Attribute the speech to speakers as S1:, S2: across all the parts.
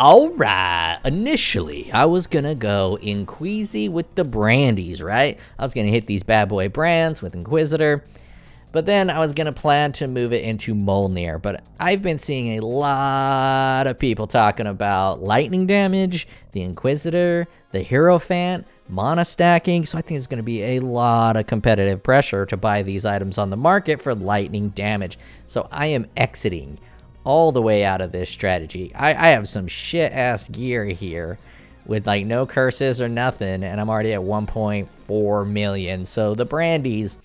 S1: Alright, initially, I was gonna go Inquisi with the Brandies, right? I was gonna hit these bad boy brands with Inquisitor, but then I was gonna plan to move it into Molnir, but I've been seeing a lot of people talking about lightning damage, the Inquisitor, the Hierophant, mana stacking, so I think it's gonna be a lot of competitive pressure to buy these items on the market for lightning damage, so I am exiting all the way out of this strategy. I have some shit ass gear here with like no curses or nothing, and I'm already at 1.4 million. So the Brandies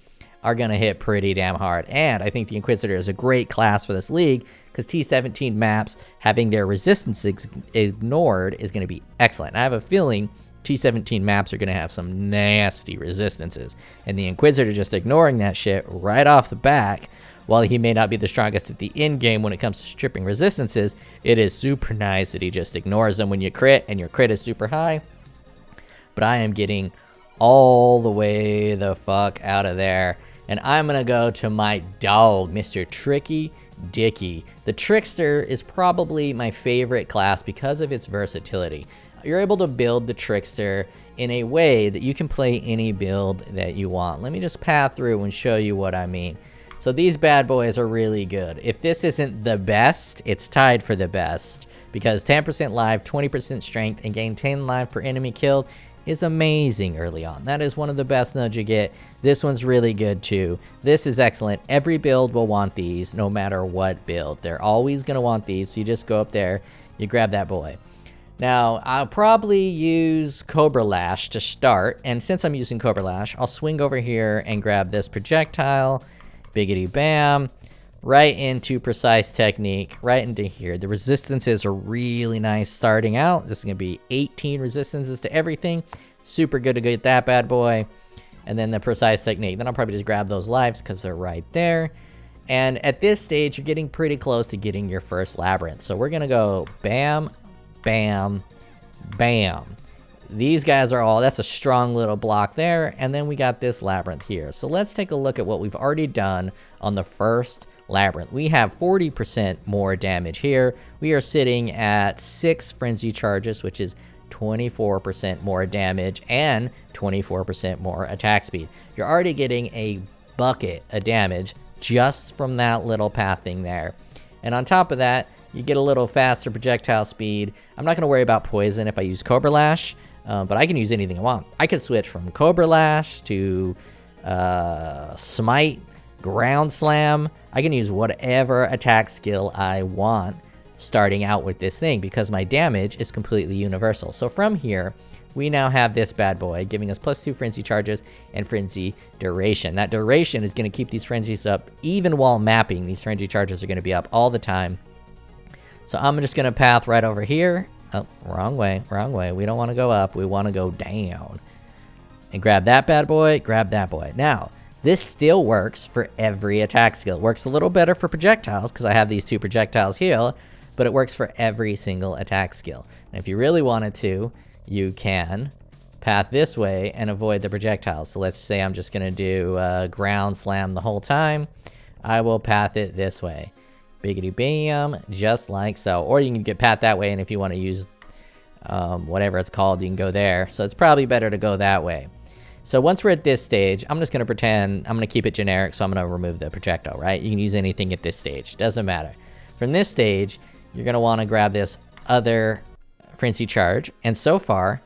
S1: are gonna hit pretty damn hard. And I think the Inquisitor is a great class for this league because T17 maps having their resistance ignored is gonna be excellent. And I have a feeling T17 maps are gonna have some nasty resistances. And the Inquisitor just ignoring that shit right off the back, while he may not be the strongest at the end game when it comes to stripping resistances, it is super nice that he just ignores them when you crit, and your crit is super high. But I am getting all the way the fuck out of there. And I'm going to go to my dog, Mr. Tricky Dicky. The Trickster is probably my favorite class because of its versatility. You're able to build the Trickster in a way that you can play any build that you want. Let me just path through and show you what I mean. So these bad boys are really good. If this isn't the best, it's tied for the best. Because 10% life, 20% strength, and gain 10 life per enemy killed is amazing early on. That is one of the best nodes you get. This one's really good too. This is excellent. Every build will want these, no matter what build. They're always going to want these, so you just go up there, you grab that boy. Now, I'll probably use Cobra Lash to start, and since I'm using Cobra Lash, I'll swing over here and grab this projectile. Biggity bam, right into precise technique, right into here. The resistances are really nice starting out. This is going to be 18 resistances to everything. Super good to get that bad boy. And then the precise technique. Then I'll probably just grab those lives because they're right there. And at this stage, you're getting pretty close to getting your first labyrinth. So we're going to go bam, bam, bam. These guys are all, that's a strong little block there, and then we got this labyrinth here. So let's take a look at what we've already done on the first labyrinth. We have 40% more damage here. We are sitting at 6 frenzy charges, which is 24% more damage and 24% more attack speed. You're already getting a bucket of damage just from that little pathing there. And on top of that, you get a little faster projectile speed. I'm not going to worry about poison if I use Cobra Lash. But I can use anything I want. I could switch from Cobra Lash to Smite, Ground Slam. I can use whatever attack skill I want starting out with this thing because my damage is completely universal. So from here, we now have this bad boy giving us +2 frenzy charges and frenzy duration. That duration is going to keep these frenzies up even while mapping. These frenzy charges are going to be up all the time. So I'm just going to path right over here. Oh, wrong way, wrong way. We don't want to go up. We want to go down. And grab that bad boy, grab that boy. Now, this still works for every attack skill. It works a little better for projectiles because I have these 2 projectiles here, but it works for every single attack skill. And if you really wanted to, you can path this way and avoid the projectiles. So let's say I'm just going to do ground slam the whole time. I will path it this way. Biggity bam, just like so. Or you can get path that way, and if you want to use whatever it's called, you can go there. So it's probably better to go that way. So once we're at this stage, I'm just going to pretend, I'm going to keep it generic, so I'm going to remove the projectile, right? You can use anything at this stage, doesn't matter. From this stage, you're going to want to grab this other frenzy charge, and so far,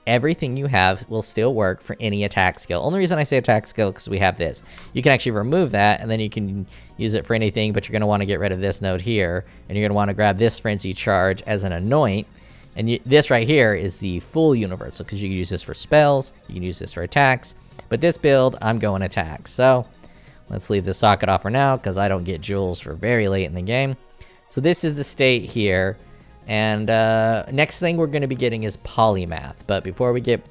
S1: everything you have will still work for any attack skill. Only reason I say attack skill because we have this. You can actually remove that, and then you can use it for anything, but you're going to want to get rid of this node here, and you're going to want to grab this frenzy charge as an anoint, and this right here is the full universal, because you can use this for spells, you can use this for attacks, but this build, I'm going attacks. So let's leave the socket off for now, because I don't get jewels for very late in the game. So this is the state here. And next thing we're going to be getting is Polymath. But before we get,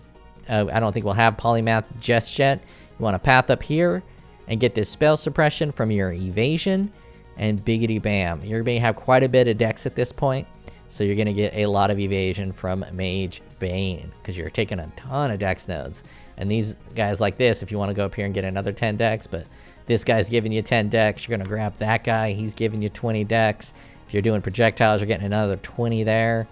S1: I don't think we'll have Polymath just yet. You want to path up here and get this spell suppression from your evasion. And biggity bam. You're going to have quite a bit of dex at this point. So you're going to get a lot of evasion from Mage Bane. Because you're taking a ton of dex nodes. And these guys like this, if you want to go up here and get another 10 dex. But this guy's giving you 10 dex. You're going to grab that guy. He's giving you 20 dex. If you're doing projectiles, you're getting another 20 there.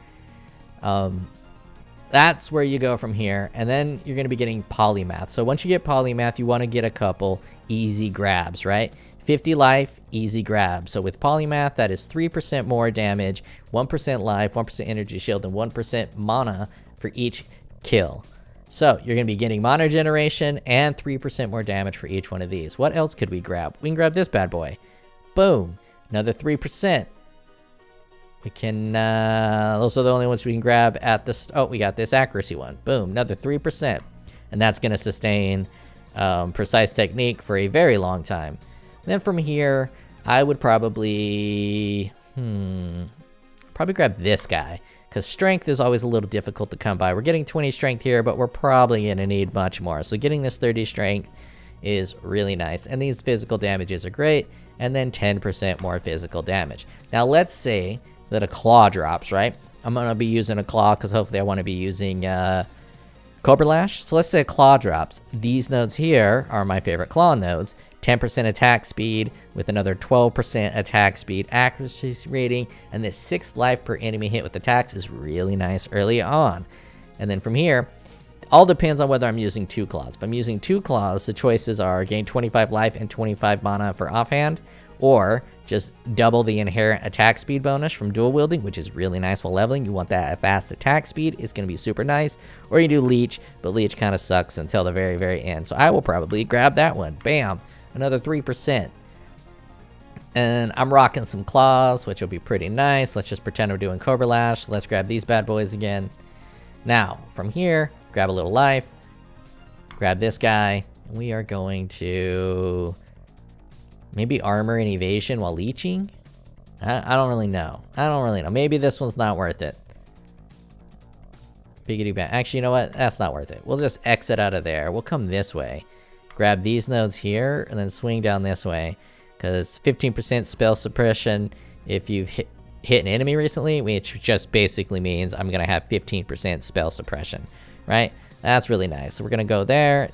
S1: That's where you go from here, and then you're going to be getting polymath. So once you get polymath, you want to get a couple easy grabs, right? 50 life, easy grab. So with polymath, that is 3% more damage, 1% life, 1% energy shield, and 1% mana for each kill. So you're going to be getting mana generation and 3% more damage for each one of these. What else could we grab? We can grab this bad boy. Boom, another 3%. We can, those are the only ones we can grab at the, oh, we got this accuracy one. Boom, another 3%. And that's going to sustain precise technique for a very long time. And then from here, I would probably grab this guy. Because strength is always a little difficult to come by. We're getting 20 strength here, but we're probably going to need much more. So getting this 30 strength is really nice. And these physical damages are great. And then 10% more physical damage. Now let's say that a claw drops, right? I'm going to be using a claw because hopefully I want to be using Cobra Lash. So let's say a claw drops. These nodes here are my favorite claw nodes. 10% attack speed with another 12% attack speed accuracy rating. And this 6 life per enemy hit with attacks is really nice early on. And then from here, all depends on whether I'm using 2 claws. If I'm using 2 claws, the choices are gain 25 life and 25 mana for offhand, or just double the inherent attack speed bonus from dual wielding, which is really nice while leveling. You want that fast attack speed. It's going to be super nice. Or you do leech, but leech kind of sucks until the very, very end. So I will probably grab that one. Bam, another 3%. And I'm rocking some claws, which will be pretty nice. Let's just pretend we're doing Cobra Lash. Let's grab these bad boys again. Now, from here, grab a little life. Grab this guy. We are going to maybe armor and evasion while leeching? I don't really know. Maybe this one's not worth it. Biggity bang. Actually, you know what? That's not worth it. We'll just exit out of there. We'll come this way. Grab these nodes here, and then swing down this way. Because 15% spell suppression if you've hit an enemy recently, which just basically means I'm going to have 15% spell suppression, right? That's really nice. So we're going to go there,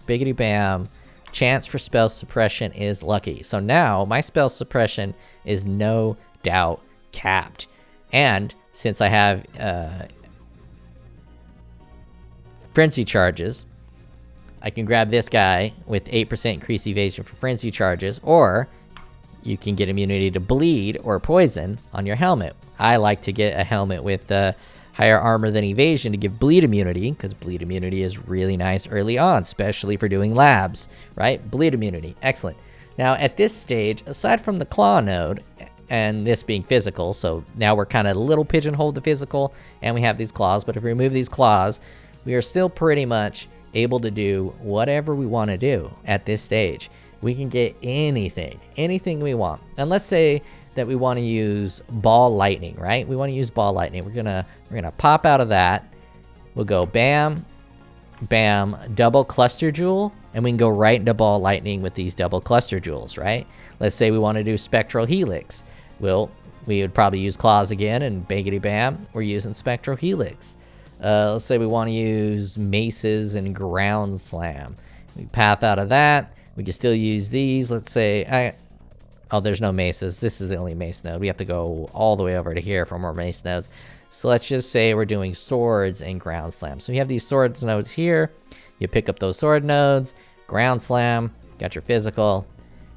S1: biggity bam. Chance for spell suppression is lucky. So now my spell suppression is no doubt capped. And since I have frenzy charges, I can grab this guy with 8% increased evasion for frenzy charges, or you can get immunity to bleed or poison on your helmet. I like to get a helmet with higher armor than evasion to give bleed immunity, because bleed immunity is really nice early on, especially for doing labs, right? Bleed immunity, excellent. Now at this stage, aside from the claw node, and this being physical, so now we're kind of a little pigeonholed to physical, and we have these claws, but if we remove these claws, we are still pretty much able to do whatever we want to do at this stage. We can get anything we want. And let's say that we want to use ball lightning, right? We want to use ball lightning. We're gonna pop out of that. We'll go bam, bam, double cluster jewel, and we can go right into ball lightning with these double cluster jewels, right? Let's say we want to do spectral helix. Well, we would probably use claws again, and biggity bam, we're using spectral helix. Let's say we want to use maces and ground slam. We path out of that. We can still use these. Let's say oh, there's no maces. This is the only mace node. We have to go all the way over to here for more mace nodes. So let's just say we're doing swords and ground slam. So you have these swords nodes here. You pick up those sword nodes, ground slam, got your physical.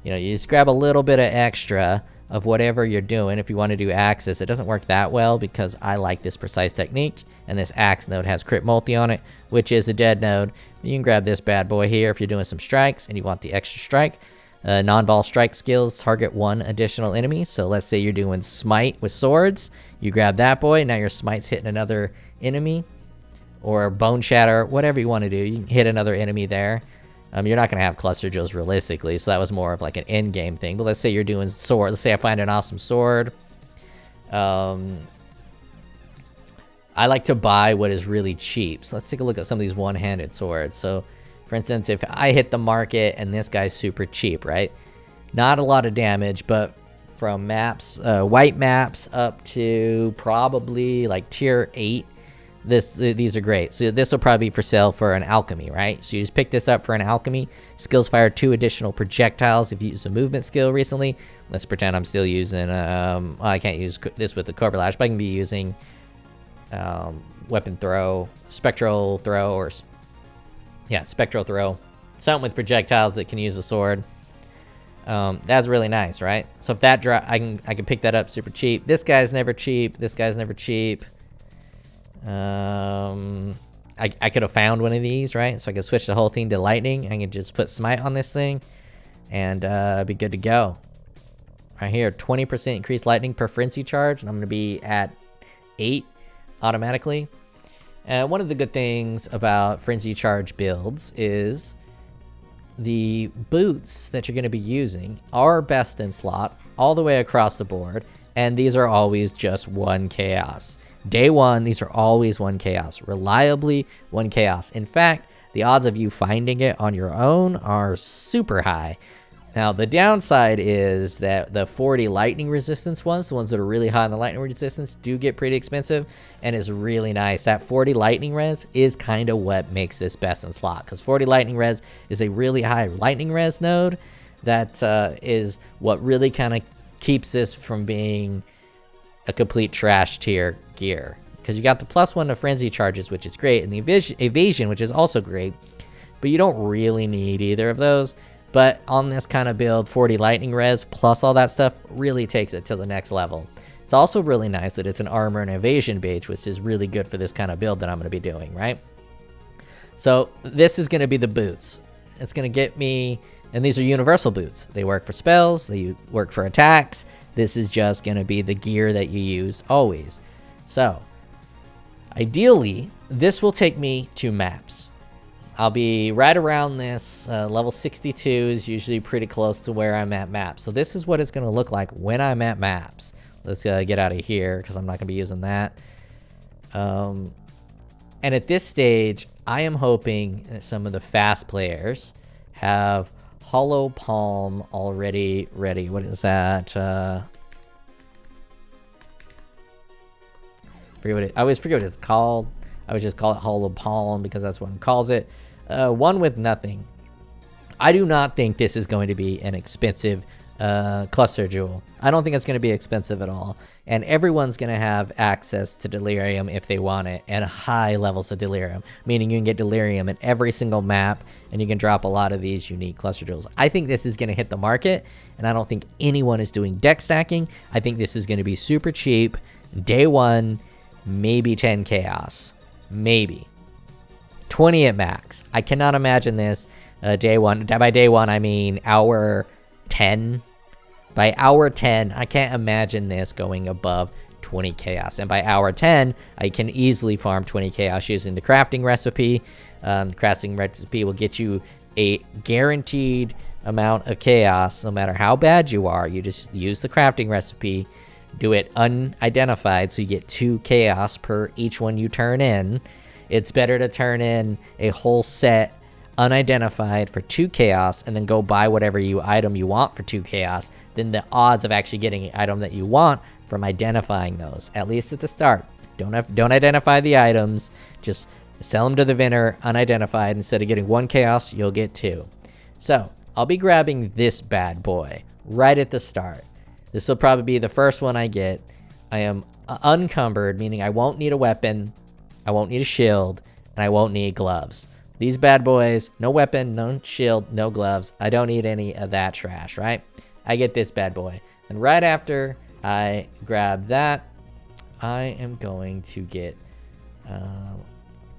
S1: You know, you just grab a little bit of extra of whatever you're doing. If you want to do axis, it doesn't work that well because I like this precise technique. And this axe node has crit multi on it, which is a dead node. You can grab this bad boy here if you're doing some strikes and you want the extra strike. Non-ball strike skills target 1 additional enemy. So let's say you're doing smite with swords. You grab that boy. Now your smite's hitting another enemy. Or bone shatter, whatever you want to do. You can hit another enemy there. You're not going to have cluster jewels realistically. So that was more of like an end game thing. But let's say you're doing sword. Let's say I find an awesome sword. I like to buy what is really cheap. So let's take a look at some of these one-handed swords. So for instance, if I hit the market and this guy's super cheap, right? Not a lot of damage, but from maps, white maps up to probably like tier 8, these are great. So this will probably be for sale for an alchemy, right? So you just pick this up for an alchemy. Skills fire 2 additional projectiles if you use a movement skill recently. Let's pretend I'm still using, I can't use this with the Cobra Lash, but I can be using weapon throw, spectral throw, or yeah, spectral throw. Something with projectiles that can use a sword. That's really nice, right? So if that drop, I can pick that up super cheap. This guy's never cheap. This guy's never cheap. I could have found one of these, right? So I could switch the whole thing to lightning. I can just put smite on this thing and be good to go. Right here, 20% increased lightning per frenzy charge, and I'm going to be at 8 automatically. One of the good things about frenzy charge builds is the boots that you're going to be using are best in slot all the way across the board, and these are always just 1 chaos. Day 1, these are always 1 chaos. Reliably 1 chaos. In fact, the odds of you finding it on your own are super high. Now, the downside is that the 40 lightning resistance ones, the ones that are really high on the lightning resistance, do get pretty expensive, and is really nice. That 40 lightning res is kind of what makes this best in slot, because 40 lightning res is a really high lightning res node that is what really kind of keeps this from being a complete trash tier gear. Because you got the +1 to frenzy charges, which is great, and the evasion, which is also great, but you don't really need either of those. But on this kind of build, 40 lightning res plus all that stuff really takes it to the next level. It's also really nice that it's an armor and evasion base, which is really good for this kind of build that I'm going to be doing, right? So this is going to be the boots. It's going to get me, and these are universal boots. They work for spells, they work for attacks. This is just going to be the gear that you use always. So ideally, this will take me to maps. I'll be right around this. Level 62 is usually pretty close to where I'm at maps. So this is what it's going to look like when I'm at maps. Let's get out of here because I'm not going to be using that. And at this stage, I am hoping that some of the fast players have Hollow Palm already ready. What is that? I always forget what it's called. I would just call it Hollow Palm because that's what it calls it. One with nothing. I do not think this is going to be an expensive cluster jewel. I don't think it's going to be expensive at all. And everyone's going to have access to Delirium if they want it, and high levels of Delirium. Meaning you can get Delirium in every single map, and you can drop a lot of these unique cluster jewels. I think this is going to hit the market, and I don't think anyone is doing deck stacking. I think this is going to be super cheap. Day 1, maybe 10 chaos. Maybe 20 at max. I cannot imagine this day 1. By day 1, I mean hour 10. By hour 10, I can't imagine this going above 20 chaos. And by hour 10, I can easily farm 20 chaos using the crafting recipe. The crafting recipe will get you a guaranteed amount of chaos, no matter how bad you are. You just use the crafting recipe, do it unidentified, so you get 2 chaos per each one you turn in. It's better to turn in a whole set unidentified for 2 chaos and then go buy whatever item you want for 2 chaos than the odds of actually getting an item that you want from identifying those, at least at the start. Don't identify the items, just sell them to the vendor unidentified. Instead of getting 1 chaos, you'll get 2. So I'll be grabbing this bad boy right at the start. This will probably be the first one I get. I am unencumbered, meaning I won't need a weapon, I won't need a shield, and I won't need gloves. These bad boys, no weapon, no shield, no gloves. I don't need any of that trash, right? I get this bad boy. And right after I grab that, I am going to get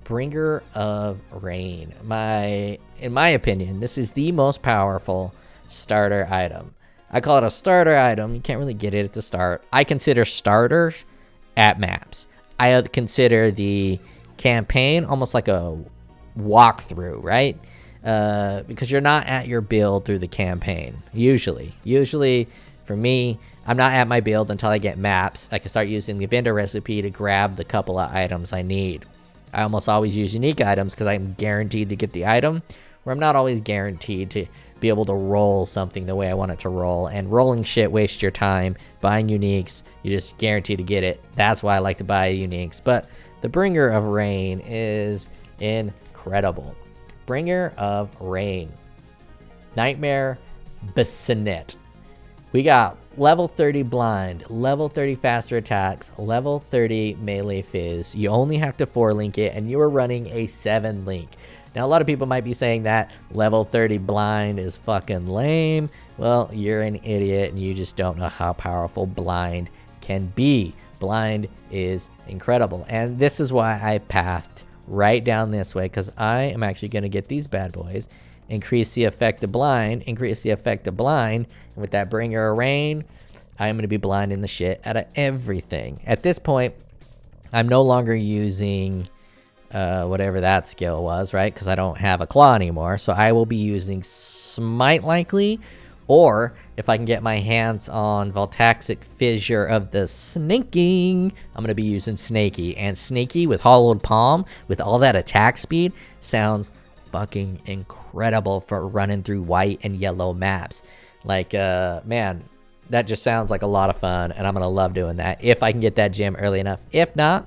S1: Bringer of Rain. In my opinion, this is the most powerful starter item. I call it a starter item. You can't really get it at the start. I consider starters at maps. I consider the campaign almost like a walkthrough, right? Because you're not at your build through the campaign. Usually for me, I'm not at my build until I get maps. I can start using the vendor recipe to grab the couple of items I need. I almost always use unique items because I'm guaranteed to get the item, where I'm not always guaranteed to be able to roll something the way I want it to roll. And rolling shit wastes your time. Buying uniques, you're just guaranteed to get it. That's why I like to buy uniques. But the Bringer of Rain is incredible. Bringer of Rain. Nightmare Bassinet. We got level 30 blind, level 30 faster attacks, level 30 melee fizz. You only have to 4-link it, and you are running a 7-link. Now, a lot of people might be saying that level 30 blind is fucking lame. Well, you're an idiot, and you just don't know how powerful blind can be. Blind is incredible, and this is why I pathed right down this way, because I am actually going to get these bad boys, increase the effect of blind, and with that bringer of rain, I'm going to be blinding the shit out of everything. At this point, I'm no longer using whatever that skill was, right? Because I don't have a claw anymore, so I will be using smite likely, or if I can get my hands on Voltaxic Fissure of the Snaking, I'm going to be using Snaky. And Snaky with Hollowed Palm, with all that attack speed, sounds fucking incredible for running through white and yellow maps. Like, man, that just sounds like a lot of fun, and I'm going to love doing that if I can get that gem early enough. If not,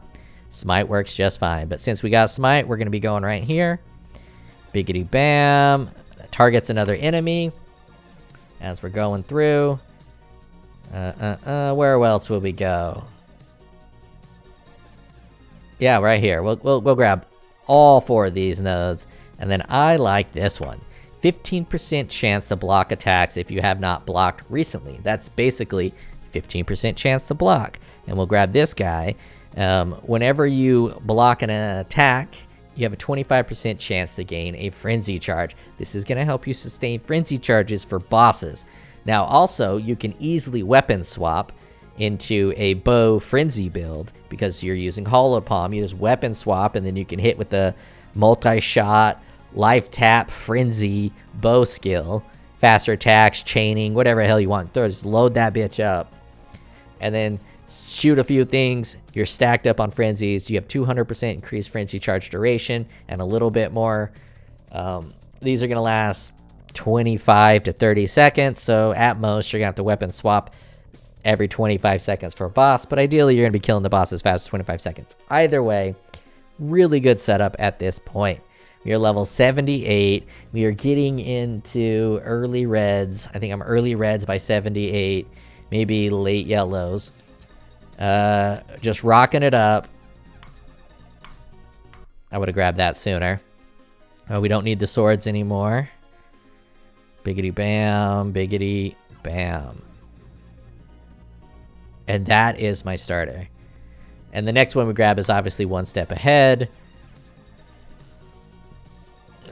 S1: Smite works just fine. But since we got Smite, we're going to be going right here. Biggity bam. Targets another enemy as we're going through. Where else will we go? Yeah, right here. We'll grab all 4 of these nodes. And then I like this one. 15% chance to block attacks if you have not blocked recently. That's basically 15% chance to block. And we'll grab this guy. Whenever you block an attack, you have a 25% chance to gain a frenzy charge. This is going to help you sustain frenzy charges for bosses. Now, also, you can easily weapon swap into a bow frenzy build because you're using Hollowed Palm. You just weapon swap, and then you can hit with the multi-shot, life tap, frenzy, bow skill, faster attacks, chaining, whatever the hell you want. Just load that bitch up, and then shoot a few things. You're stacked up on frenzies. You have 200% increased frenzy charge duration and a little bit more. These are going to last 25 to 30 seconds. So at most, you're going to have to weapon swap every 25 seconds for a boss. But ideally, you're going to be killing the boss as fast as 25 seconds. Either way, really good setup at this point. We are level 78. We are getting into early reds. I think I'm early reds by 78, maybe late yellows. Just rocking it up. I would have grabbed that sooner. Oh, we don't need the swords anymore. Biggity bam, biggity bam. And that is my starter. And the next one we grab is obviously one step ahead.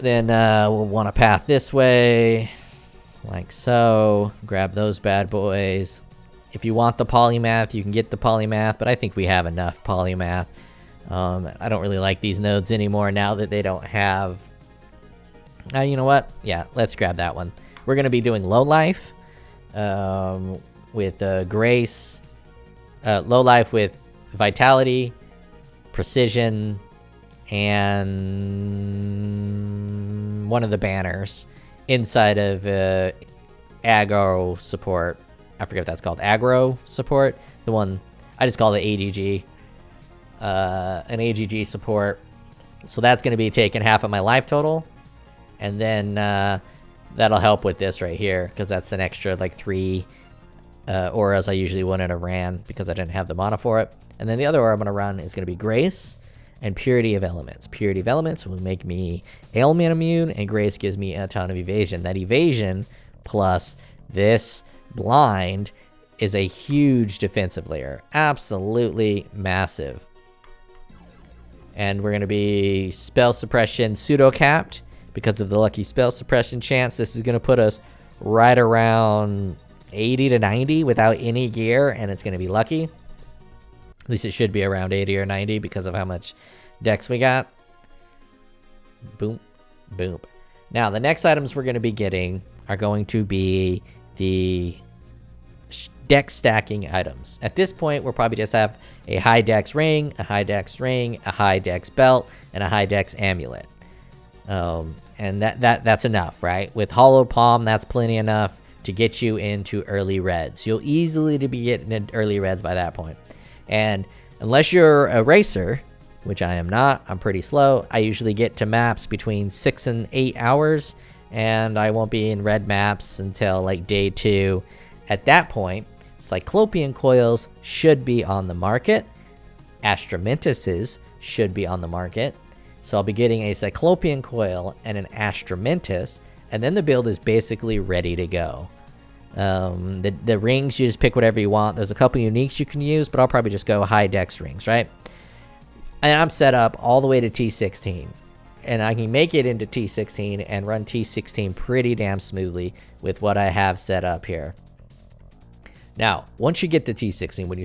S1: Then we'll want to path this way, like so. Grab those bad boys. If you want the polymath, you can get the polymath, but I think we have enough polymath. I don't really like these nodes anymore now that they don't have... you know what? Yeah, let's grab that one. We're going to be doing low life with grace. Low life with vitality, precision, and one of the banners inside of aggro support. I forget what that's called. Aggro support. The one I just call it AGG. An AGG support. So that's going to be taking half of my life total. And then that'll help with this right here, because that's an extra like 3 auras I usually wouldn't have ran because I didn't have the mana for it. And then the other aura I'm going to run is going to be Grace and Purity of Elements. Purity of Elements will make me ailment immune, and Grace gives me a ton of evasion. That evasion plus this blind is a huge defensive layer. Absolutely massive. And we're going to be spell suppression pseudo-capped because of the lucky spell suppression chance. This is going to put us right around 80 to 90 without any gear, and it's going to be lucky. At least it should be around 80 or 90 because of how much dex we got. Boom, boom. Now, the next items we're going to be getting are going to be the dex stacking items. At this point, we'll probably just have a high dex ring, a high dex ring, a high dex belt, and a high dex amulet. And that's enough, right? With Hollowed Palm, that's plenty enough to get you into early reds. You'll easily be getting into early reds by that point. And unless you're a racer, which I am not, I'm pretty slow. I usually get to maps between 6 and 8 hours, and I won't be in red maps until like day 2. At that point, Cyclopean coils should be on the market. Astramentis's should be on the market. So I'll be getting a Cyclopean coil and an Astramentis, and then the build is basically ready to go. The rings, you just pick whatever you want. There's a couple uniques you can use, but I'll probably just go high dex rings, right? And I'm set up all the way to T16. And I can make it into T16 and run T16 pretty damn smoothly with what I have set up here. Now, once you get to T16, when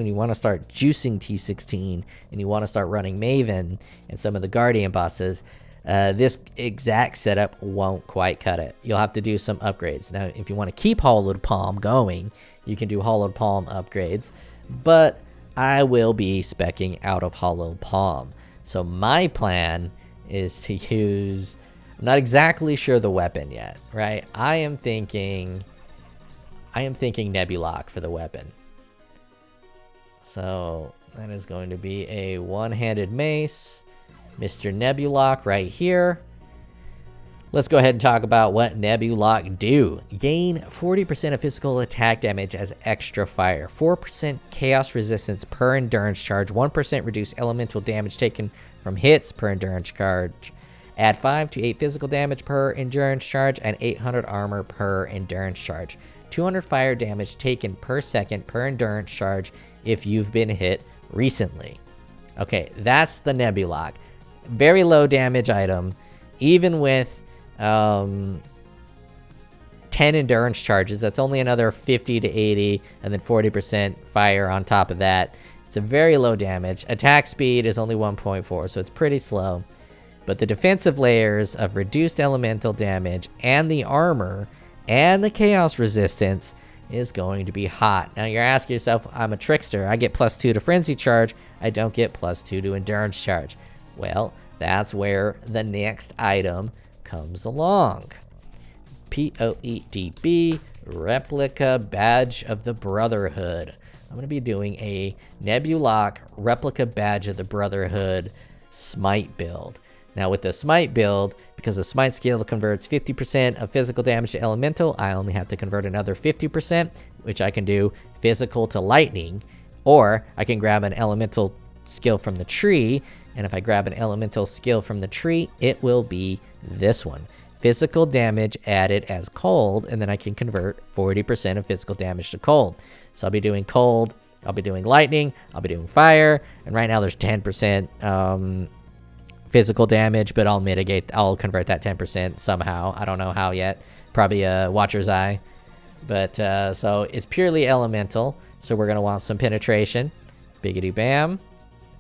S1: you want to start juicing T16 and you want to start running Maven and some of the Guardian bosses, this exact setup won't quite cut it. You'll have to do some upgrades. Now, if you want to keep Hollowed Palm going, you can do Hollowed Palm upgrades, but I will be speccing out of Hollowed Palm. So my plan is to use, I'm not exactly sure the weapon yet, right? I am thinking Nebulock for the weapon. So that is going to be a one-handed mace. Mr. Nebulock right here. Let's go ahead and talk about what Nebulock do. Gain 40% of physical attack damage as extra fire. 4% chaos resistance per endurance charge. 1% reduce elemental damage taken from hits per endurance charge. Add 5 to 8 physical damage per endurance charge and 800 armor per endurance charge. 200 fire damage taken per second per endurance charge if you've been hit recently. Okay, that's the Nebulock. Very low damage item, even with 10 endurance charges. That's only another 50 to 80, and then 40% fire on top of that. It's a very low damage. Attack speed is only 1.4, so it's pretty slow. But the defensive layers of reduced elemental damage and the armor and the chaos resistance is going to be hot. Now you're asking yourself, I'm a trickster. I get +2 to frenzy charge. I don't get +2 to endurance charge. Well, that's where the next item comes along. POE replica badge of the Brotherhood. I'm going to be doing a Nebulock replica badge of the Brotherhood smite build. Now with the smite build, because the smite skill converts 50% of physical damage to elemental, I only have to convert another 50%, which I can do physical to lightning, or I can grab an elemental skill from the tree, and if I grab an elemental skill from the tree, it will be this one. Physical damage added as cold, and then I can convert 40% of physical damage to cold. So I'll be doing cold, I'll be doing lightning, I'll be doing fire, and right now there's 10% physical damage, but I'll convert that 10% somehow. I don't know how yet. Probably a Watcher's Eye. But so it's purely elemental, so we're going to want some penetration. Biggity bam.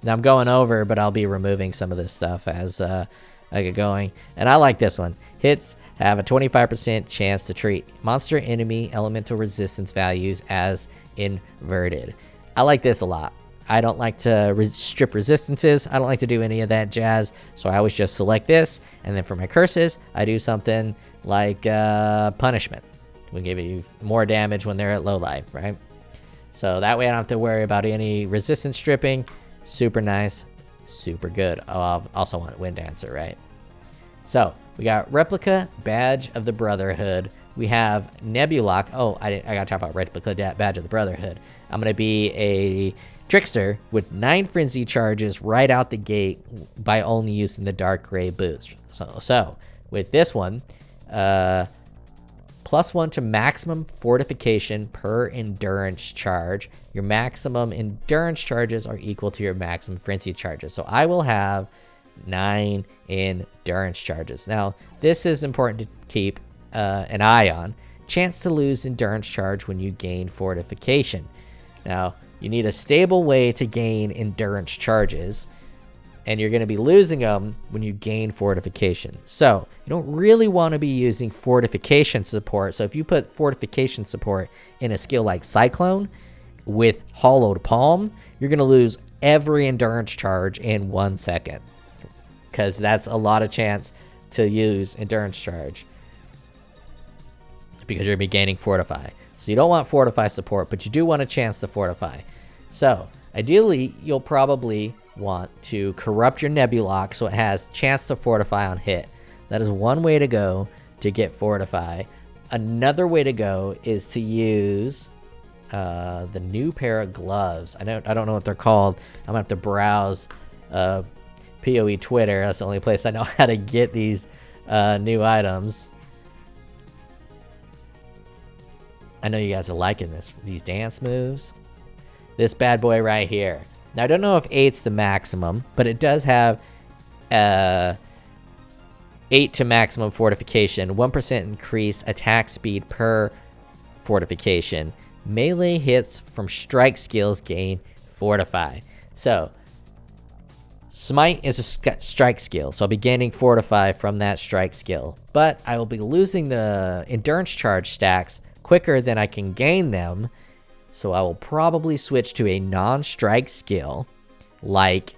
S1: Now I'm going over, but I'll be removing some of this stuff as I get going. And I like this one. Hits have a 25% chance to treat monster enemy elemental resistance values as inverted. I like this a lot. I don't like to strip resistances. I don't like to do any of that jazz. So I always just select this. And then for my curses, I do something like punishment. We'll give you more damage when they're at low life, right? So that way I don't have to worry about any resistance stripping. Super nice. Super good. Oh, I also want Wind Dancer, right? So we got Replica Badge of the Brotherhood. We have Nebulock. Oh, I gotta talk about Replica Badge of the Brotherhood. I'm gonna be a Trickster with 9 frenzy charges right out the gate by only using the dark gray boots. So with this one, +1 to maximum fortification per endurance charge. Your maximum endurance charges are equal to your maximum frenzy charges. So I will have 9 endurance charges. Now, this is important to keep an eye on. Chance to lose endurance charge when you gain fortification. Now, you need a stable way to gain endurance charges, and you're going to be losing them when you gain fortification. So you don't really want to be using fortification support. So if you put fortification support in a skill like Cyclone with Hollowed Palm, you're going to lose every endurance charge in 1 second, because that's a lot of chance to use endurance charge because you're going to be gaining Fortify. So you don't want Fortify support, but you do want a chance to Fortify. So ideally, you'll probably want to corrupt your Nebulock so it has chance to Fortify on hit. That is one way to go to get Fortify. Another way to go is to use the new pair of gloves. I don't know what they're called. I'm gonna have to browse POE Twitter. That's the only place I know how to get these new items. I know you guys are liking these dance moves. This bad boy right here. Now I don't know if 8's the maximum, but it does have 8 to maximum fortification, 1% increased attack speed per fortification. Melee hits from strike skills gain fortify. So smite is a strike skill, so I'll be gaining fortify from that strike skill, but I will be losing the endurance charge stacks quicker than I can gain them. So I will probably switch to a non-strike skill like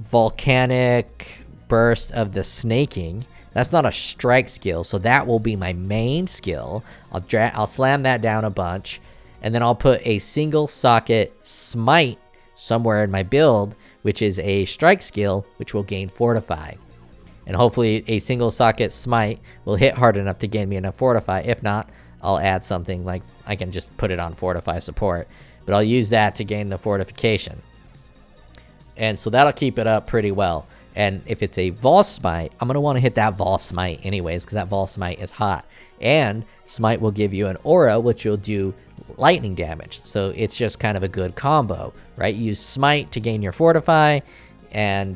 S1: volcanic burst of the snaking. That's not a strike skill, so that will be my main skill. I'll slam that down a bunch, and then I'll put a single socket smite somewhere in my build, which is a strike skill, which will gain fortify. And hopefully a single socket smite will hit hard enough to gain me enough fortify. If not, I'll add something like I can just put it on fortify support, but I'll use that to gain the fortification. And so that'll keep it up pretty well. And if it's a Vol Smite, I'm going to want to hit that Vol Smite anyways, because that Vol Smite is hot. And Smite will give you an aura, which will do lightning damage. So it's just kind of a good combo, right? You use Smite to gain your Fortify and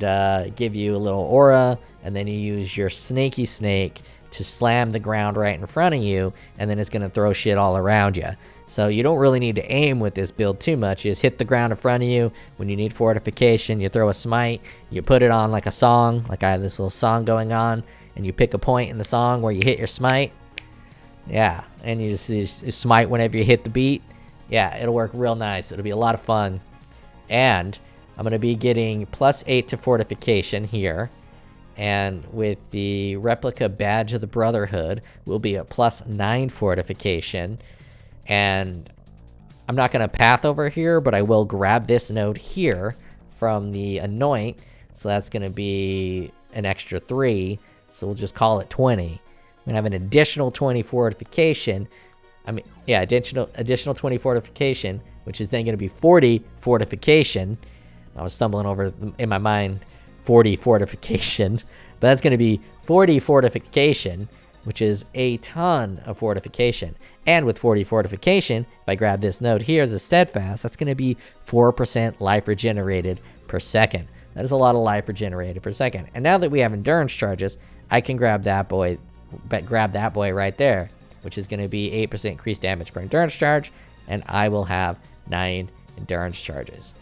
S1: give you a little aura. And then you use your Snaky Snake to slam the ground right in front of you. And then it's going to throw shit all around you. So you don't really need to aim with this build too much. You just hit the ground in front of you. When you need fortification, you throw a smite. You put it on like a song. Like I have this little song going on. And you pick a point in the song where you hit your smite. Yeah. And you just smite whenever you hit the beat. Yeah, it'll work real nice. It'll be a lot of fun. And I'm going to be getting +8 to fortification here. And with the replica badge of the Brotherhood, we'll be at +9 fortification. And I'm not going to path over here, but I will grab this node here from the Anoint. So that's going to be an extra 3. So we'll just call it 20. I'm going to have an additional 20 fortification. Additional 20 fortification, which is then going to be 40 fortification. I was stumbling over in my mind 40 fortification. But that's going to be 40 fortification, which is a ton of fortification. And with 40 fortification, if I grab this node here as a steadfast, that's going to be 4% life regenerated per second. That is a lot of life regenerated per second. And now that we have endurance charges, I can grab that boy right there, which is going to be 8% increased damage per endurance charge, and I will have 9 endurance charges.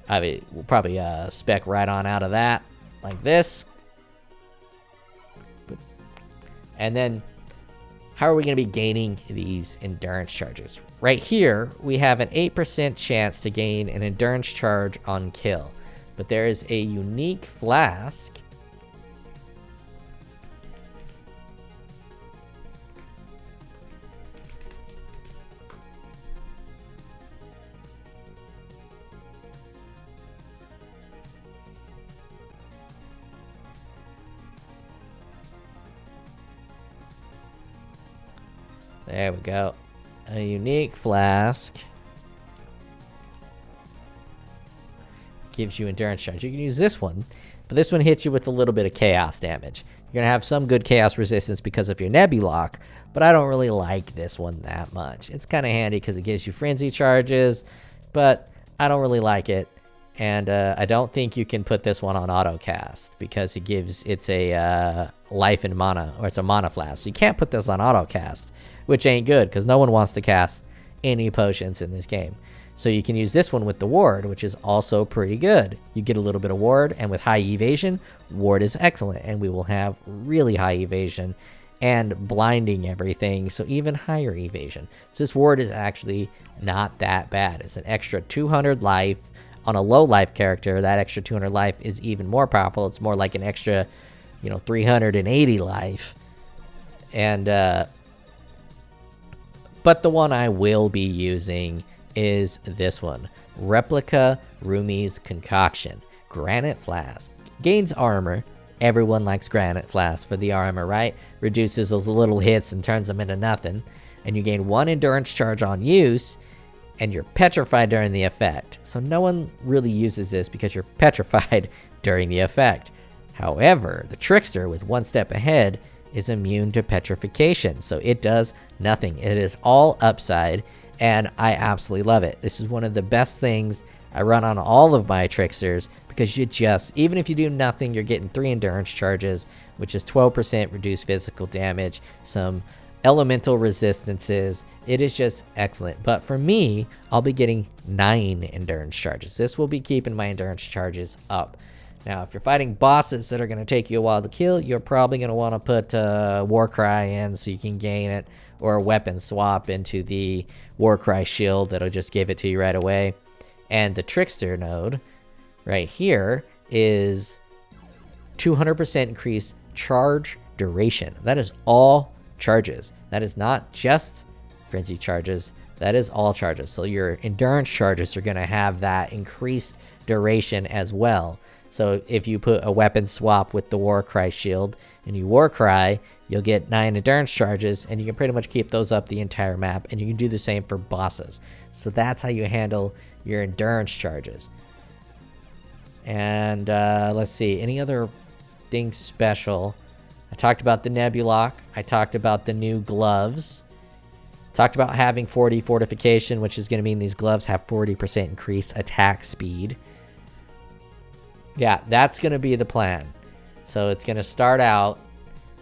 S1: I mean, we'll probably spec right on out of that, like this. And then, how are we going to be gaining these endurance charges? Right here, we have an 8% chance to gain an endurance charge on kill. But there is a unique flask. There we go. A unique flask gives you endurance charge. You can use this one, but this one hits you with a little bit of chaos damage. You're going to have some good chaos resistance because of your Nebulock, but I don't really like this one that much. It's kind of handy because it gives you frenzy charges, but I don't really like it. And I don't think you can put this one on auto cast because it's a life and mana, or it's a mana flask. So you can't put this on auto cast, which ain't good because no one wants to cast any potions in this game. So you can use this one with the ward, which is also pretty good. You get a little bit of ward, and with high evasion, ward is excellent, and we will have really high evasion and blinding everything, so even higher evasion. So this ward is actually not that bad. It's an extra 200 life. On a low life character, that extra 200 life is even more powerful. It's more like an extra, 380 life. And, but the one I will be using is this one. Replica Rumi's Concoction. Granite Flask. Gains armor, Everyone likes granite flasks for the armor, right? Reduces those little hits and turns them into nothing. And you gain 1 endurance charge on use, and you're petrified during the effect. So no one really uses this because you're petrified during the effect. However, the Trickster with 1 step ahead is immune to petrification, so it does nothing. It is all upside, and I absolutely love it. This is one of the best things I run on all of my Tricksters, because you just, even if you do nothing, you're getting 3 endurance charges, which is 12% reduced physical damage, some elemental resistances. It is just excellent. But for me, I'll be getting 9 endurance charges. This will be keeping my endurance charges up. Now, if you're fighting bosses that are going to take you a while to kill, you're probably going to want to put Warcry in so you can gain it, or a weapon swap into the Warcry shield that'll just give it to you right away. And the Trickster node right here is 200% increased charge duration. That is all charges. That is not just frenzy charges. That is all charges. So your endurance charges are going to have that increased duration as well. So if you put a weapon swap with the Warcry shield and you Warcry, you'll get 9 endurance charges, and you can pretty much keep those up the entire map, and you can do the same for bosses. So that's how you handle your endurance charges. And let's see, any other things special? I talked about the Nebulock. I talked about the new gloves. Talked about having 40 fortification, which is going to mean these gloves have 40% increased attack speed. Yeah, that's going to be the plan. So it's going to start out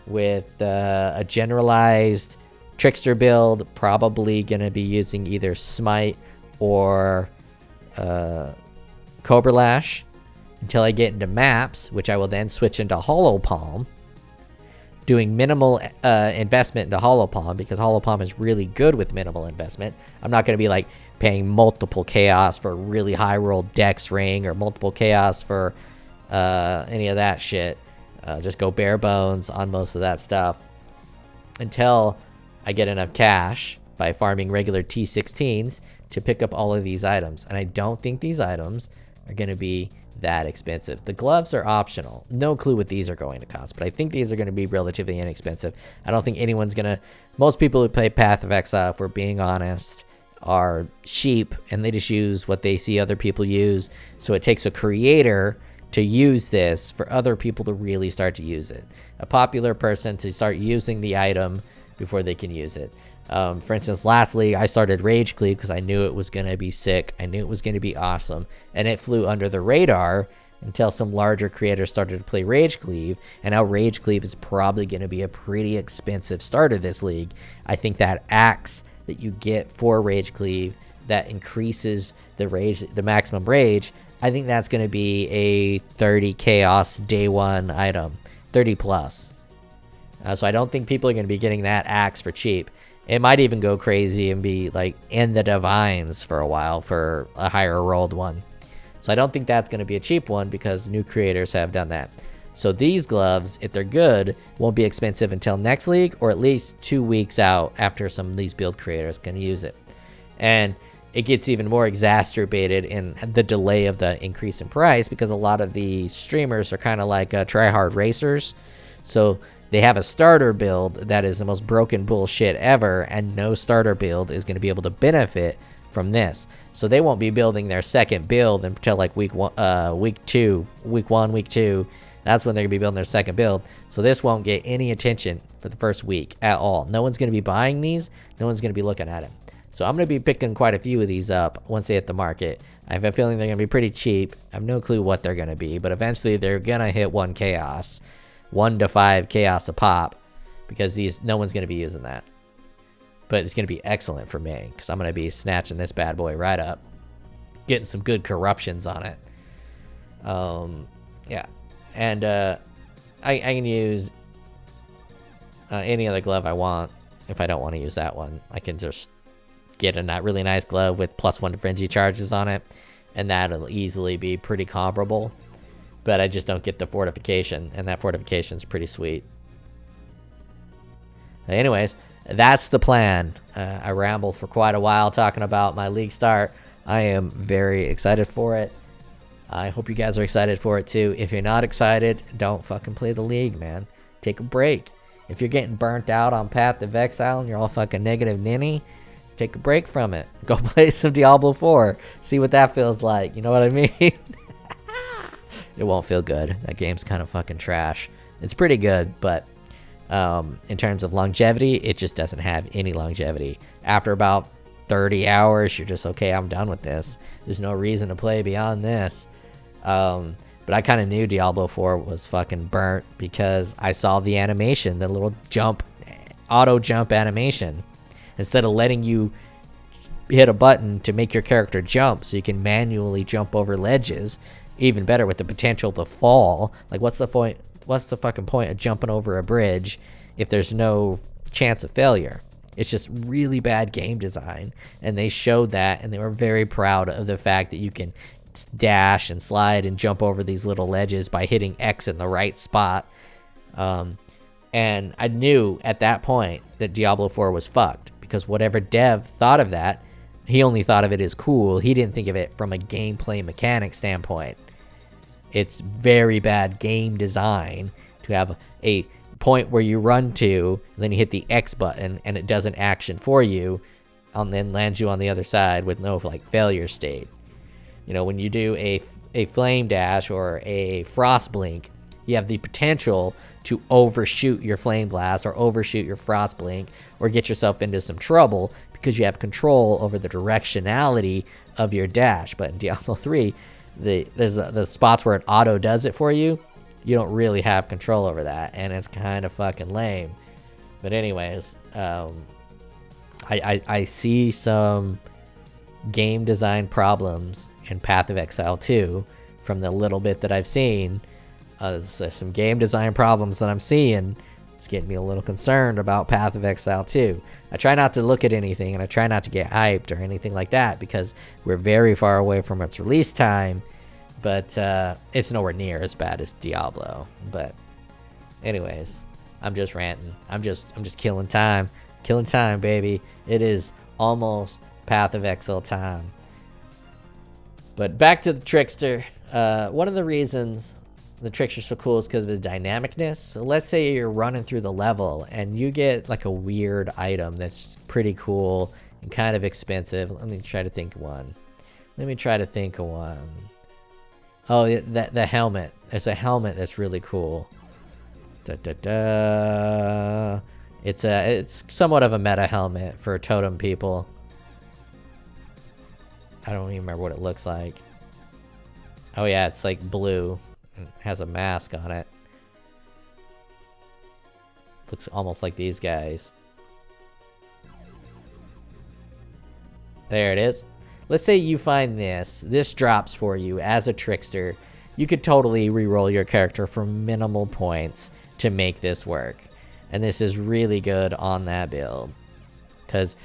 S1: with a generalized Trickster build, probably going to be using either Smite or Cobra Lash until I get into maps, which I will then switch into Hollow Palm, doing minimal investment into Hollow Palm, because Hollow Palm is really good with minimal investment. I'm not going to be like paying multiple chaos for a really high roll Dex ring, or multiple chaos for any of that shit. Just go bare bones on most of that stuff until I get enough cash by farming regular T16s to pick up all of these items. And I don't think these items are going to be that expensive. The gloves are optional. No clue what these are going to cost, but I think these are going to be relatively inexpensive. I don't think anyone's going to... Most people who play Path of Exile, if we're being honest, are sheep, and they just use what they see other people use. So it takes a creator to use this for other people to really start to use it. A popular person to start using the item before they can use it. For instance, lastly, I started Rage Cleave because I knew it was going to be sick. I knew it was going to be awesome. And it flew under the radar until some larger creators started to play Rage Cleave. And now Rage Cleave is probably going to be a pretty expensive starter this league. I think that axe that you get for Rage Cleave that increases the maximum rage, I think that's going to be a 30 chaos day one item, 30 plus. So I don't think people are going to be getting that axe for cheap. It might even go crazy and be like in the divines for a while for a higher rolled one. So I don't think that's going to be a cheap one, because new creators have done that. So these gloves, if they're good, won't be expensive until next league, or at least 2 weeks out after some of these build creators can use it. And it gets even more exacerbated in the delay of the increase in price, because a lot of the streamers are kind of like try-hard racers. So they have a starter build that is the most broken bullshit ever, and no starter build is going to be able to benefit from this. So they won't be building their second build until like week 2. That's when they're going to be building their second build. So this won't get any attention for the first week at all. No one's going to be buying these. No one's going to be looking at it. So I'm going to be picking quite a few of these up once they hit the market. I have a feeling they're going to be pretty cheap. I have no clue what they're going to be, but eventually they're going to hit 1 chaos. 1 to 5 chaos a pop, because no one's going to be using that. But it's going to be excellent for me, because I'm going to be snatching this bad boy right up, getting some good corruptions on it. Yeah, and I can use any other glove I want. If I don't want to use that one, I can just get a really nice glove with +1 to frenzy charges on it, and that'll easily be pretty comparable. But I just don't get the fortification, and that fortification is pretty sweet. Anyways, that's the plan. I rambled for quite a while talking about my league start. I am very excited for it. I hope you guys are excited for it too. If you're not excited, don't fucking play the league, man. Take a break. If you're getting burnt out on Path of Exile and you're all fucking negative ninny, take a break from it. Go play some Diablo 4. See what that feels like. You know what I mean? It won't feel good. That game's kind of fucking trash. It's pretty good, but in terms of longevity, it just doesn't have any longevity. After about 30 hours, you're just, okay, I'm done with this. There's no reason to play beyond this. But I kind of knew Diablo 4 was fucking burnt because I saw the animation, the little jump, auto jump animation. Instead of letting you hit a button to make your character jump so you can manually jump over ledges, even better with the potential to fall. Like, what's the point? What's the fucking point of jumping over a bridge if there's no chance of failure? It's just really bad game design, and they showed that, and they were very proud of the fact that you can dash and slide and jump over these little ledges by hitting X in the right spot. And I knew at that point that Diablo 4 was fucked, because whatever dev thought of that, he only thought of it as cool. He didn't think of it from a gameplay mechanic standpoint. It's very bad game design to have a point where you run to, and then you hit the X button and it does an action for you, and then lands you on the other side with no like failure state. You know, when you do a flame dash or a frost blink, you have the potential to overshoot your flame blast or overshoot your frost blink or get yourself into some trouble because you have control over the directionality of your dash. But in Diablo 3, there's the spots where it auto does it for you. You don't really have control over that, and it's kind of fucking lame. But anyways, I see some game design problems in Path of Exile 2 from the little bit that I've seen. There's some game design problems that I'm seeing. It's getting me a little concerned about Path of Exile 2. I try not to look at anything, and I try not to get hyped or anything like that because we're very far away from its release time. But it's nowhere near as bad as Diablo. But anyways, I'm just ranting. I'm just killing time. Killing time, baby. It is almost Path of Exile time. But back to the Trickster. One of the reasons the Trickster's so cool is because of his dynamicness. So let's say you're running through the level and you get like a weird item that's pretty cool and kind of expensive. Let me try to think of one. Oh, the helmet. There's a helmet that's really cool. It's somewhat of a meta helmet for totem people. I don't even remember what it looks like. Oh yeah, it's like blue. It has a mask on it. Looks almost like these guys. There it is. Let's say you find this. This drops for you as a Trickster. You could totally re-roll your character for minimal points to make this work. And this is really good on that build. Because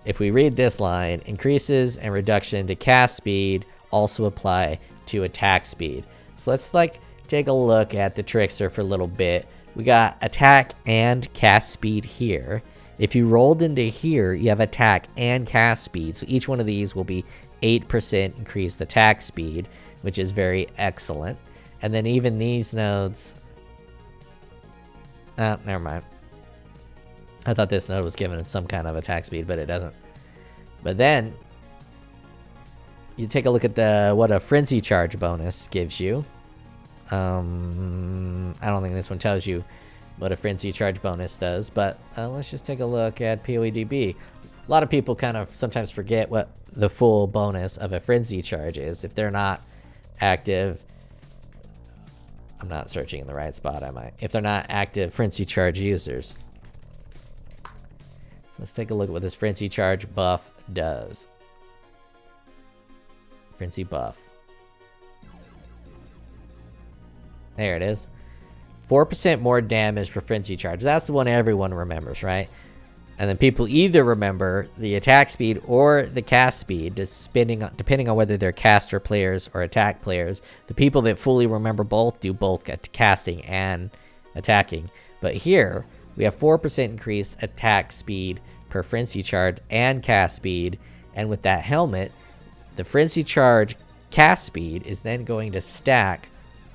S1: if we read this line, increases and reduction to cast speed also apply to attack speed. So let's like take a look at the Trickster for a little bit. We got attack and cast speed here. If you rolled into here, you have attack and cast speed. So each one of these will be 8% increased attack speed, which is very excellent. And then even these nodes... Oh, never mind. I thought this node was given some kind of attack speed, but it doesn't. But then, you take a look at what a Frenzy Charge bonus gives you. I don't think this one tells you what a Frenzy Charge bonus does, but let's just take a look at POEDB. A lot of people kind of sometimes forget what the full bonus of a Frenzy Charge is. If they're not active, I'm not searching in the right spot, am I? If they're not active Frenzy Charge users. So let's take a look at what this Frenzy Charge buff does. Frenzy buff. There it is. 4% more damage per Frenzy Charge. That's the one everyone remembers, right? And then people either remember the attack speed or the cast speed, depending on whether they're caster players or attack players. The people that fully remember both do both get casting and attacking. But here, we have 4% increased attack speed per Frenzy Charge and cast speed. And with that helmet, the Frenzy Charge cast speed is then going to stack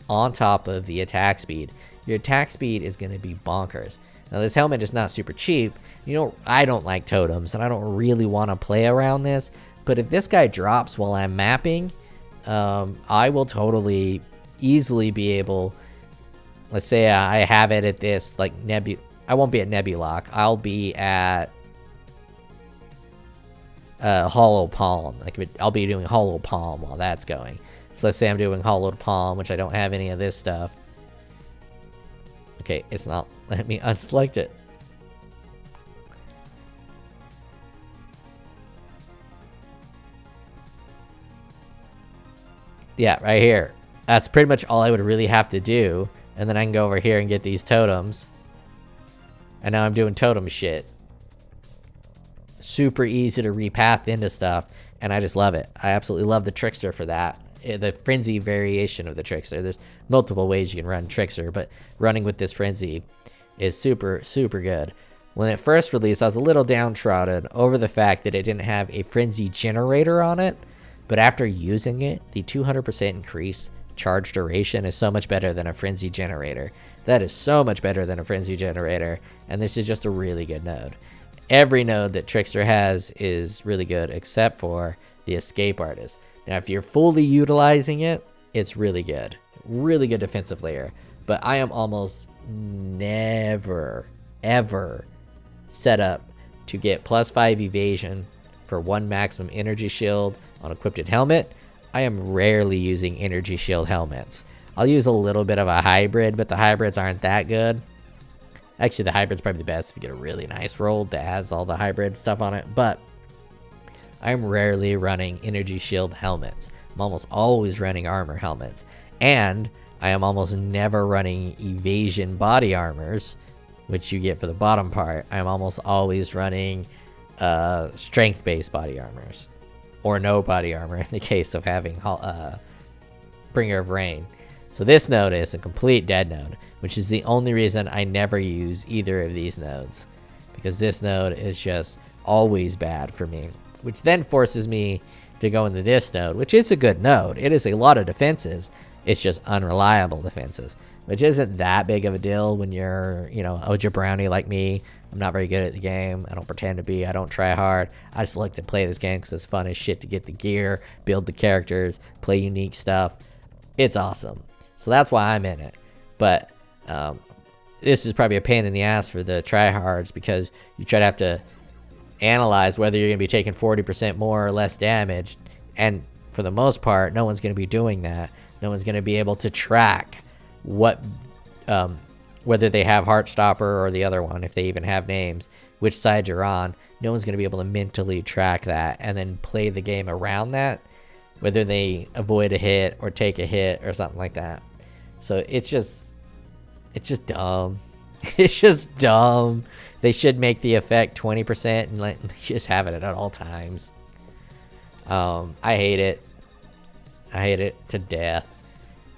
S1: on top of the attack speed. Your attack speed is going to be bonkers. Now, this helmet is not super cheap. You know, I don't like totems, and I don't really want to play around this. But if this guy drops while I'm mapping, I will totally easily be able... Let's say I have it at this, like, I won't be at Nebulock. I'll be at Hollow Palm. Like, I'll be doing Hollow Palm while that's going. So let's say I'm doing Hollow Palm, which I don't have any of this stuff. Okay, it's not letting me unselect it. Yeah, right here. That's pretty much all I would really have to do. And then I can go over here and get these totems. And now I'm doing totem shit. Super easy to repath into stuff. And I just love it. I absolutely love the Trickster for that. The Frenzy variation of the Trickster. There's multiple ways you can run Trickster, but running with this Frenzy is super, super good. When it first released, I was a little downtrodden over the fact that it didn't have a Frenzy generator on it. But after using it, the 200% increase charge duration is so much better than a Frenzy generator. That is so much better than a Frenzy generator, and this is just a really good node. Every node that Trickster has is really good except for the Escape Artist. Now, if you're fully utilizing it, it's really good. Really good defensive layer. But I am almost never, ever set up to get +5 evasion for 1 maximum energy shield on equipped helmet. I am rarely using energy shield helmets. I'll use a little bit of a hybrid, but the hybrids aren't that good. Actually, the hybrid's probably the best if you get a really nice roll that has all the hybrid stuff on it, but I'm rarely running energy shield helmets. I'm almost always running armor helmets, and I am almost never running evasion body armors, which you get for the bottom part. I'm almost always running strength-based body armors, or no body armor in the case of having Bringer of Rain. So this node is a complete dead node, which is the only reason I never use either of these nodes, because this node is just always bad for me, which then forces me to go into this node, which is a good node. It is a lot of defenses. It's just unreliable defenses, which isn't that big of a deal when you're, you know, a jabroni like me. I'm not very good at the game. I don't pretend to be. I don't try hard. I just like to play this game because it's fun as shit to get the gear, build the characters, play unique stuff. It's awesome. So that's why I'm in it. But this is probably a pain in the ass for the tryhards, because you try to have to analyze whether you're going to be taking 40% more or less damage. And for the most part, no one's going to be doing that. No one's going to be able to track what... whether they have Heartstopper or the other one, if they even have names, which side you're on. No one's going to be able to mentally track that and then play the game around that, whether they avoid a hit or take a hit or something like that. So it's just dumb. It's just dumb. They should make the effect 20% and let just have it at all times. I hate it. I hate it to death.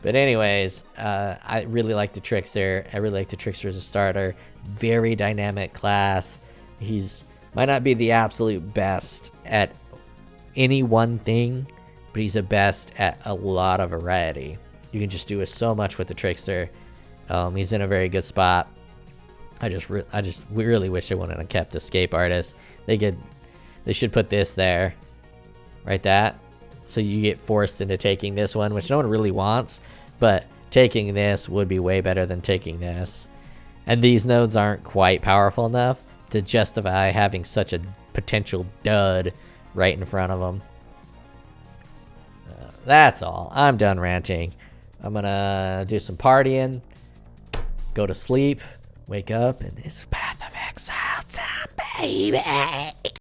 S1: But anyways, I really like the Trickster. I really like the Trickster as a starter. Very dynamic class. He's might not be the absolute best at any one thing, but he's the best at a lot of variety. You can just do so much with the Trickster. He's in a very good spot. I just really wish they wouldn't have kept the Escape Artist. They should put this there, right? That. So you get forced into taking this one, which no one really wants, but taking this would be way better than taking this. And these nodes aren't quite powerful enough to justify having such a potential dud right in front of them. That's all. I'm done ranting. I'm gonna do some partying, go to sleep, wake up, and it's Path of Exile time, baby.